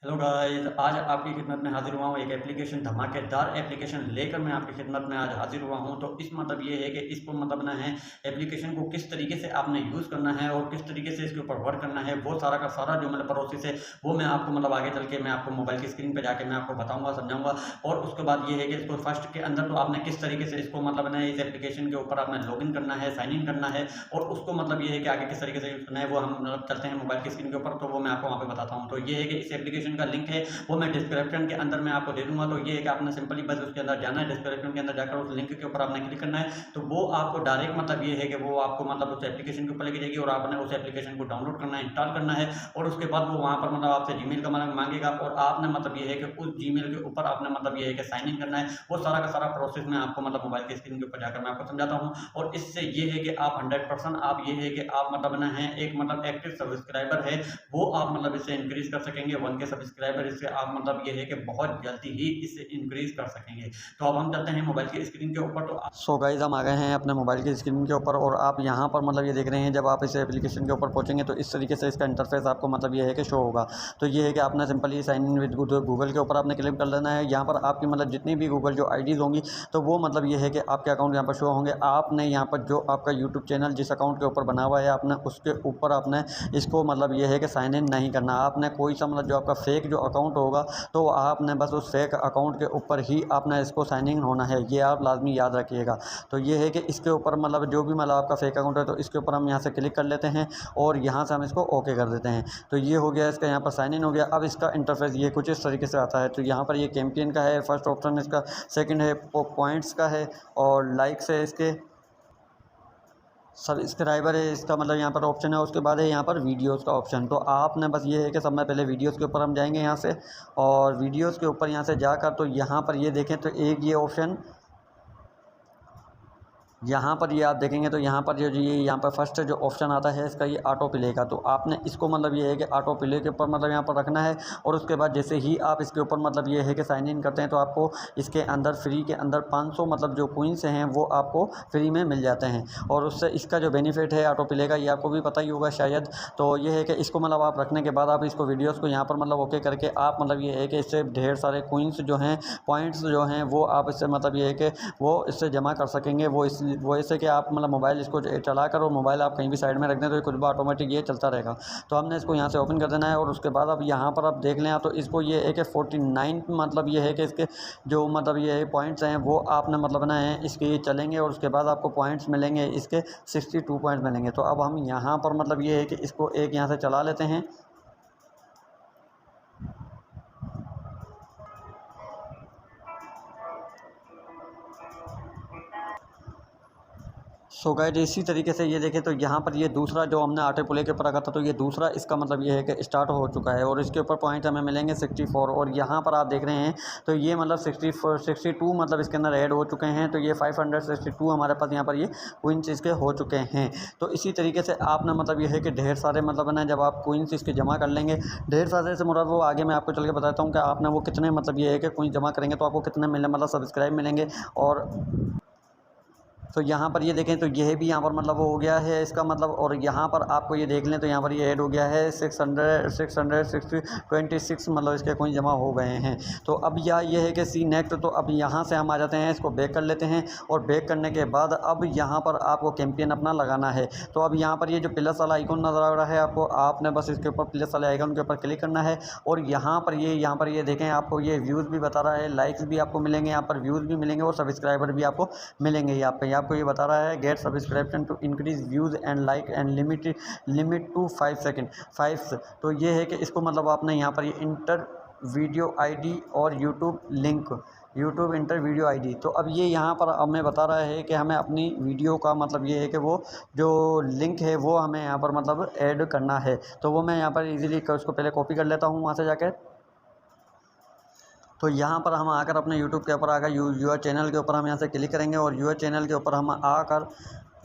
Hello guys, आज आपकी खिदमत में हाजिर हुआ हूँ। एक एप्लीकेशन, धमाकेदार एप्लीकेशन लेकर मैं आपकी खिदमत में आज हाजिर हुआ हूँ। तो इस मतलब ये है कि इसको मतलब ना है एप्लीकेशन को किस तरीके से आपने यूज़ करना है और किस तरीके से इसके ऊपर वर्क करना है, वो सारा का सारा जो मतलब प्रोसेस है वो मैं आपको मतलब आगे चल के मैं आपको मोबाइल की स्क्रीन पर जाके मैं आपको बताऊँगा, समझाऊँगा। और उसके बाद ये है कि इसको फर्स्ट के अंदर तो आपने किस तरीके से इसको मतलब ना इस एप्लीकेशन के ऊपर आपने लॉगिन करना है, साइन इन करना है और उसको मतलब ये है कि आगे किस तरीके से यूज़ करना है वो हम मतलब चलते हैं मोबाइल की स्क्रीन के ऊपर, तो वो मैं आपको वहाँ पे बताता हूँ। तो ये है कि इस एप्लीकेशन का लिंक है वो मैं डिस्क्रिप्शन के अंदर मैं आपको दे दूंगा। तो ये है कि आपने सिंपली बस उसके अंदर जाना है, डिस्क्रिप्शन के अंदर जाकर उस लिंक के ऊपर आपने क्लिक करना है। तो वो आपको डायरेक्ट मतलब ये है कि वो आपको मतलब उस एप्लीकेशन के ऊपर लेके जाएगी और आपने उस एप्लीकेशन को डाउनलोड करना है, इंस्टॉल करना है। और उसके बाद वो वहाँ पर मतलब आपसे जीमेल का मांगेगा और आपने मतलब ये है कि उस जीमेल के ऊपर आपने मतलब ये है कि साइन इन करना है। वो सारा का सारा प्रोसेस मैं आपको मतलब मोबाइल की स्क्रीन के ऊपर जाकर मैं आपको समझाता हूँ। और इससे ये है कि आप 100% आप ये है कि आप मतलब ना है एक मतलब एक्टिव सब्सक्राइबर है वो आप मतलब इससे इंक्रीज कर सकेंगे 1 के सब्सक्राइबर। इससे आप मतलब ये है कि बहुत जल्दी ही इसे इंक्रीज कर सकेंगे। तो अब हम चलते हैं मोबाइल की स्क्रीन के ऊपर। तो सो गाइस, हम आ गए हैं अपने मोबाइल की स्क्रीन के ऊपर और आप यहाँ पर मतलब ये देख रहे हैं, जब आप इस एप्लीकेशन के ऊपर पहुँचेंगे तो इस तरीके से इसका इंटरफेस आपको मतलब ये है कि शो होगा। तो ये है कि आपने simply sign in with Google के ऊपर आपने क्लिक कर लेना है। यहाँ पर आपकी मतलब जितनी भी गूगल जो आईडीज़ होंगी तो वो मतलब ये है कि आपके अकाउंट यहाँ पर शो होंगे। आपने यहाँ पर जो आपका यूट्यूब चैनल जिस अकाउंट के ऊपर बना हुआ है आपने उसके ऊपर आपने इसको मतलब ये है कि साइन इन नहीं करना। आपने कोई सा मतलब जो आपका फेक जो अकाउंट होगा तो आपने बस उस फेक अकाउंट के ऊपर ही आपने इसको साइन इन होना है, ये आप लाजमी याद रखिएगा। तो ये है कि इसके ऊपर मतलब जो भी मतलब आपका फेक अकाउंट है तो इसके ऊपर हम यहाँ से क्लिक कर लेते हैं और यहाँ से हम इसको ओके कर देते हैं। तो ये हो गया, इसका यहाँ पर साइन इन हो गया। अब इसका इंटरफेस ये कुछ इस तरीके से आता है। तो यहाँ पर ये कैंपेन का है फर्स्ट ऑप्शन इसका, सेकंड है पॉइंट्स का है और लाइक्स है, इसके सब्सक्राइबर है इसका मतलब यहाँ पर ऑप्शन है। उसके बाद है यहाँ पर वीडियोस का ऑप्शन। तो आपने बस ये है कि सब में पहले वीडियोस के ऊपर हम जाएंगे यहाँ से और वीडियोस के ऊपर यहाँ से जाकर तो यहाँ पर ये देखें तो एक ये ऑप्शन यहाँ पर ये आप देखेंगे तो यहाँ पर जो ये यहाँ पर फर्स्ट जो ऑप्शन आता है इसका ये ऑटो प्ले का। तो आपने इसको मतलब ये है कि ऑटो प्ले के ऊपर मतलब यहाँ पर रखना है। और उसके बाद जैसे ही आप इसके ऊपर मतलब ये है कि साइन इन करते हैं तो आपको इसके अंदर फ्री के अंदर 500 मतलब जो कोइंस हैं वो आपको फ्री में मिल जाते हैं। और उससे इसका जो बेनिफिट है ऑटो प्ले का ये आपको भी पता ही होगा शायद। तो ये है कि इसको मतलब आप रखने के बाद आप इसको वीडियोज़ को यहाँ पर मतलब ओके करके आप मतलब ये है कि इससे ढेर सारे कोइंस जो हैं, पॉइंट्स जो हैं वो आप इससे मतलब ये है कि वो इससे जमा कर सकेंगे। वो ऐसे कि आप मतलब मोबाइल इसको चला कर और मोबाइल आप कहीं भी साइड में रख दें तो कुछ भी ऑटोमेटिक ये चलता रहेगा। तो हमने इसको यहाँ से ओपन कर देना है और उसके बाद अब यहाँ पर आप देख लें तो इसको ये है कि 49 मतलब ये है कि इसके जो मतलब ये पॉइंट्स हैं वो आपने मतलब ना है इसके चलेंगे और उसके बाद आपको पॉइंट्स मिलेंगे इसके 62 पॉइंट्स मिलेंगे। तो अब हम यहाँ पर मतलब ये है कि इसको एक यहाँ से चला लेते हैं। सो गाइस, इसी तरीके से ये देखें तो यहाँ पर ये दूसरा जो हमने ऑटो प्ले के ऊपर रखा था तो ये दूसरा इसका मतलब ये है कि स्टार्ट हो चुका है और इसके ऊपर पॉइंट हमें मिलेंगे 64। और यहाँ पर आप देख रहे हैं तो ये मतलब 62 मतलब इसके अंदर ऐड हो चुके हैं। तो ये 562 हमारे पास यहाँ पर ये कोइंस इसके हो चुके हैं। तो इसी तरीके से आपने मतलब ये है कि ढेर सारे मतलब ना जब आप कोइंस इसके जमा कर लेंगे, ढेर सारे से मुराद वो आगे मैं आपको चल के बताता हूँ कि आपने वो कितने मतलब ये है कि कोइंस जमा करेंगे तो आपको कितने मिले मतलब सब्सक्राइब मिलेंगे। और तो यहाँ पर ये देखें तो यह भी यहाँ पर मतलब वो हो गया है इसका मतलब। और यहाँ पर आपको ये देख लें तो यहाँ पर ये ऐड हो गया है 626 मतलब इसके कोई जमा हो गए हैं। तो अब ये है कि सी नेक्स्ट। तो अब यहाँ से हम आ जाते हैं, इसको बैक कर लेते हैं और बैक करने के बाद अब यहाँ पर आपको कैंपेन अपना लगाना है। तो अब यहाँ पर ये जो प्लस वाला आइकन नज़र आ रहा है आपको, आपने बस इसके ऊपर प्लस वाले आइकन के ऊपर क्लिक करना है और यहाँ पर ये देखें आपको ये व्यूज़ भी बता रहा है, लाइक्स भी आपको मिलेंगे, यहाँ पर व्यूज़ भी मिलेंगे और सब्सक्राइबर भी आपको मिलेंगे। यहाँ पे आपको ये बता रहा है get subscription to increase views and like and limit to 5 second 5। तो ये है कि इसको मतलब आपने यहाँ पर ये इंटर वीडियो आईडी और YouTube link, YouTube inter video ID. तो अब ये यहाँ पर हमें बता रहा है कि हमें अपनी वीडियो का मतलब ये है कि वो जो लिंक है वो हमें यहाँ पर मतलब ऐड करना है। तो वो मैं यहाँ पर इजीली उसको पहले कॉपी कर लेता हूँ वहाँ से जाकर। तो यहाँ पर हम आकर अपने यूट्यूब के ऊपर आकर यूर चैनल के ऊपर हम यहाँ से क्लिक करेंगे और यूर चैनल के ऊपर हम आकर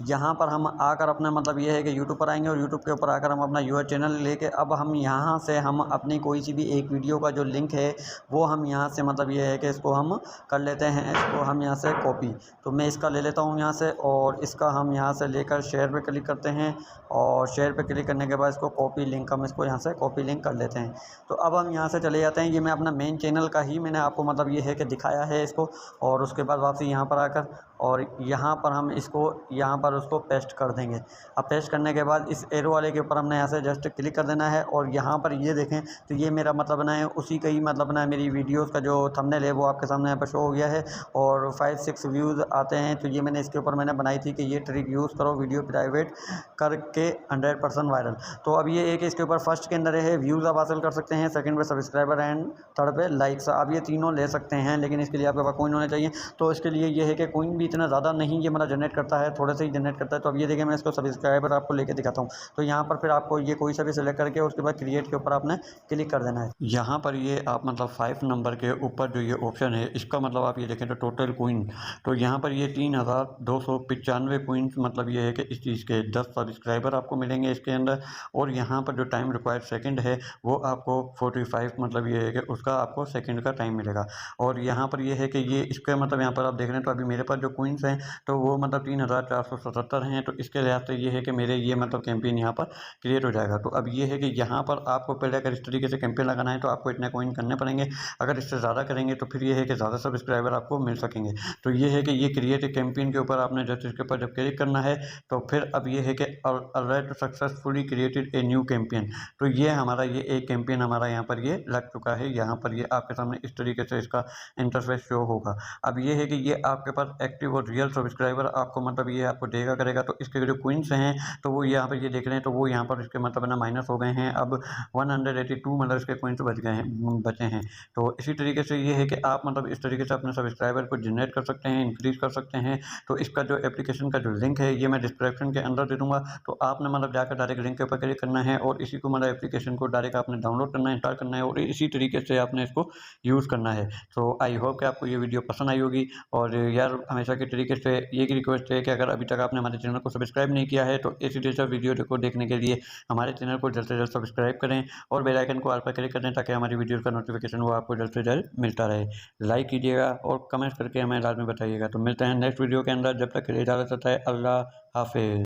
यहाँ पर हम आकर अपना मतलब ये है कि यूट्यूब पर आएंगे और यूट्यूब के ऊपर आकर हम अपना यूआर चैनल लेके अब हम यहाँ से हम अपनी कोई सी भी एक वीडियो का जो लिंक है वो हम यहाँ से मतलब ये है कि इसको हम कर लेते हैं, इसको हम यहाँ से कॉपी। तो मैं इसका ले लेता हूँ यहाँ से और इसका हम यहाँ से लेकर शेयर पे क्लिक करते हैं और शेयर पे क्लिक करने के बाद इसको कॉपी लिंक हम इसको यहाँ से कॉपी लिंक कर लेते हैं। तो अब हम यहाँ से चले जाते हैं। ये मैं अपना मेन चैनल का ही मैंने आपको मतलब ये है कि दिखाया है इसको, और उसके बाद वापसी यहाँ पर आकर और यहाँ पर हम इसको यहाँ पर उसको पेस्ट कर देंगे। अब पेस्ट करने के बाद इस एरो वाले के ऊपर हमने यहाँ से जस्ट क्लिक कर देना है और यहाँ पर ये देखें तो ये मेरा मतलब बना है उसी का ही मतलब बना है। मेरी वीडियोस का जो थंबनेल है वो आपके सामने यहाँ पर शो हो गया है और 5-6 व्यूज़ आते हैं। तो ये मैंने इसके ऊपर मैंने बनाई थी कि ये ट्रिक यूज़ करो वीडियो प्राइवेट करके 100% वायरल। तो अब ये एक इसके ऊपर फर्स्ट के अंदर है व्यूज़ आप हासिल कर सकते हैं, सेकंड पे सब्सक्राइबर एंड थर्ड पे लाइक्स। अब ये तीनों ले सकते हैं, लेकिन इसके लिए आपके पास कॉइन होने चाहिए। तो इसके लिए ये है कि कॉइन भी इतना ज़्यादा नहीं ये मतलब जनरेट करता है, थोड़े से ही जनरेट करता है। तो अब ये देखिए मैं इसको सब्सक्राइबर आपको लेके दिखाता हूँ। तो यहाँ पर फिर आपको ये कोई सा भी सिलेक्ट करके उसके बाद क्रिएट के ऊपर आपने क्लिक कर देना है। यहाँ पर ये आप मतलब 5 नंबर के ऊपर जो ये ऑप्शन है इसका मतलब आप ये देखें तो टोटल कॉइन, तो यहाँ पर ये 3295 कॉइन्स मतलब ये है कि इस चीज़ के 10 सब्सक्राइबर आपको मिलेंगे इसके अंदर। और यहाँ पर जो टाइम रिक्वायर्ड सेकंड है वो आपको 45 मतलब ये है कि उसका आपको सेकंड का टाइम मिलेगा। और यहाँ पर ये है कि ये इसका मतलब यहाँ पर आप देख रहे हैं तो अभी मेरे पास जो कॉइन्स हैं तो वो मतलब 3477 हैं। तो इसके लिहाज से ये है कि मेरे ये मतलब कैंपेन यहाँ पर क्रिएट हो जाएगा। तो अब ये है कि यहाँ पर आपको पहले अगर इस तरीके से कैंपेन लगाना है तो आपको इतने कॉइन करने पड़ेंगे। अगर इससे ज़्यादा करेंगे तो फिर ये है कि ज़्यादा सब्सक्राइबर आपको मिल सकेंगे। तो ये है कि ये क्रिएट कैंपेन के ऊपर आपने जस्ट इसके ऊपर जब क्लिक करना है तो फिर अब ये है कि alright successfully created a new campaign. तो ये हमारा ये एक कैंपेन हमारा यहाँ पर ये लग चुका है। यहाँ पर ये आपके सामने इस तरीके से इसका इंटरफेस शो होगा। अब ये है कि ये आपके पास एक्टिव और रियल सब्सक्राइबर आपको मतलब ये आपको देगा करेगा। तो इसके जो क्वींस हैं तो वो यहाँ पर ये देख रहे हैं तो वो यहाँ पर इसके मतलब ना माइनस हो गए हैं। अब 182 मतलब इसके क्वींस बचे हैं। तो इसी तरीके से ये है कि आप मतलब इस तरीके से अपने सब्सक्राइबर को जनरेट कर सकते हैं, इंक्रीज़ कर सकते हैं। तो इसका जो एप्लीकेशन का जो लिंक है ये मैं डिस्क्रिप्शन के अंदर दे दूँगा। तो आपने मतलब जाकर डायरेक्ट लिंक के ऊपर क्लिक करना है और इसी को मतलब एप्लीकेशन को डायरेक्ट आपने डाउनलोड करना है, इंस्टॉल करना है और इसी तरीके से आपने इसको यूज़ करना है। तो आई होप कि आपको ये वीडियो पसंद आई होगी। और यार हमेशा के तरीके से ये की रिक्वेस्ट है कि अगर अभी तक आपने हमारे चैनल को सब्सक्राइब नहीं किया है तो इसी जैसा वीडियो को देखने के लिए हमारे चैनल को जल्द से जल्द सब्सक्राइब करें और बेल आइकन को ऑल पर क्लिक कर दें ताकि हमारी वीडियो का नोटिफिकेशन वो आपको जल्द से जल्द मिलता रहे। लाइक कीजिएगा और कमेंट्स करके हमें लाजमी बताइएगा। तो मिलते हैं नेक्स्ट वीडियो के अंदर, जब तक के लिए इजाज़त है। अल्लाह हाफिज़।